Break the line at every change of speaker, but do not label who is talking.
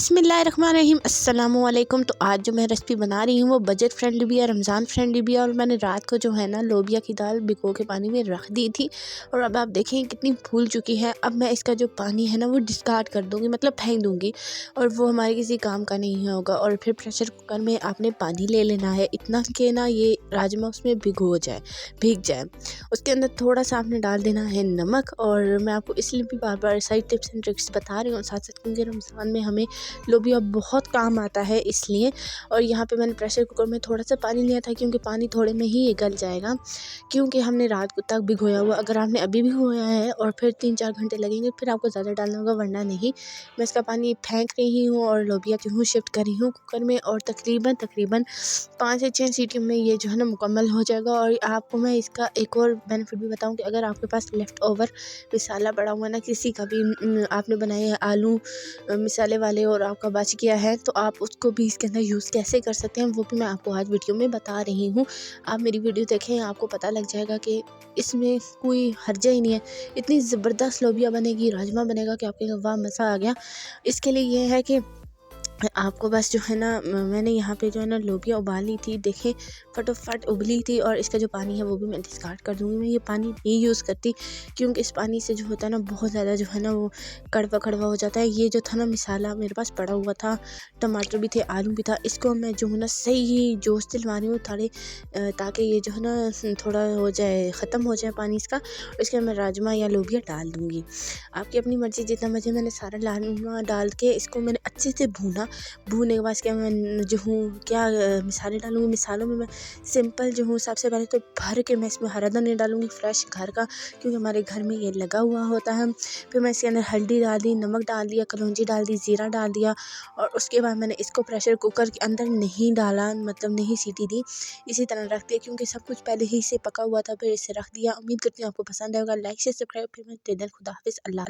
बिस्मिल्लाहिर्रहमानिर्रहीम अस्सलामुअलैकुम। तो आज जो मैं रेसिपी बना रही हूँ वो बजट फ्रेंडली भी है, रमज़ान फ्रेंडली भी है। और मैंने रात को जो है ना लोबिया की दाल भिगो के पानी में रख दी थी और अब आप देखें कितनी फूल चुकी है। अब मैं इसका जो पानी है ना वो डिस्कार्ड कर दूँगी, मतलब फेंक दूँगी, और वो हमारे किसी काम का नहीं होगा। और फिर प्रेशर कुकर में आपने पानी ले लेना है इतना कि ना ये राजमा उसमें भीग जाए। उसके अंदर थोड़ा सा आपने डाल देना है नमक। और मैं आपको इसलिए भी बार बार सारी टिप्स एंड ट्रिक्स बता रही हूँ साथ साथ, क्योंकि रमज़ान में हमें लोबिया बहुत काम आता है इसलिए। और यहाँ पे मैंने प्रेशर कुकर में थोड़ा सा पानी लिया था, क्योंकि पानी थोड़े में ही ये गल जाएगा, क्योंकि हमने रात को तक भिगोया हुआ। अगर आपने अभी भिगोया है और फिर 3-4 घंटे लगेंगे फिर आपको ज़्यादा डालना होगा, वरना नहीं। मैं इसका पानी फेंक रही हूँ और लोबिया की हूँ शिफ्ट कर रही हूँ कुकर में, और तकरीबन 5 से 6 सीटी में ये जो है ना मुकम्मल हो जाएगा। और आपको मैं इसका एक और बेनिफिट भी बताऊँ कि अगर आपके पास लेफ़्ट ओवर मसाला पड़ा हुआ ना, किसी का भी आपने बनाए आलू मसाले वाले और आपका बच गया है, तो आप उसको भी इसके अंदर यूज़ कैसे कर सकते हैं वो भी मैं आपको आज वीडियो में बता रही हूँ। आप मेरी वीडियो देखें, आपको पता लग जाएगा कि इसमें कोई हर्जा ही नहीं है। इतनी ज़बरदस्त लोबिया बनेगी, राजमा बनेगा कि आपके वाह मज़ा आ गया। इसके लिए ये है कि आपको बस जो है ना मैंने यहाँ पे जो है ना लोबिया उबाली थी, देखें फटोफट उबली थी। और इसका जो पानी है वो भी मैं डिस्कार्ड कर दूँगी। मैं ये पानी नहीं यूज़ करती, क्योंकि इस पानी से जो होता है ना बहुत ज़्यादा जो है ना वो कड़वा कड़वा हो जाता है। ये जो था ना मसाला मेरे पास पड़ा हुआ था, टमाटर भी थे, आलू भी था, इसको मैं जो है ना सही जोश दिलवा रही हूँ थोड़े, ताकि ये जो है ना थोड़ा हो जाए, ख़त्म हो जाए पानी इसका। और इसके मैं राजमा या लोबिया डाल दूँगी, आपकी अपनी मर्ज़ी जितना मर्ज़ी। मैंने सारा राजमा डाल के इसको मैंने अच्छे से भूनने के बाद क्या मैं जो हूँ क्या मसाले डालूँगी। मसालों में मैं सिंपल जो हूँ सबसे पहले तो भर के मैं इसमें हरा धनिया डालूँगी फ्रेश घर का, क्योंकि हमारे घर में ये लगा हुआ होता है। फिर मैं इसके अंदर हल्दी डाल दी, नमक डाल दिया, कलौंजी डाल दी, ज़ीरा डाल दिया। और उसके बाद मैंने इसको प्रेशर कुकर के अंदर नहीं डाला, मतलब नहीं सीटी दी, इसी तरह रख दिया, क्योंकि सब कुछ पहले ही से पका हुआ था। फिर इसे रख दिया। उम्मीद करती हूँ आपको पसंद आएगा। लाइक से सब्सक्राइब, फिर मैं खुदा हाफिज़, अल्लाह।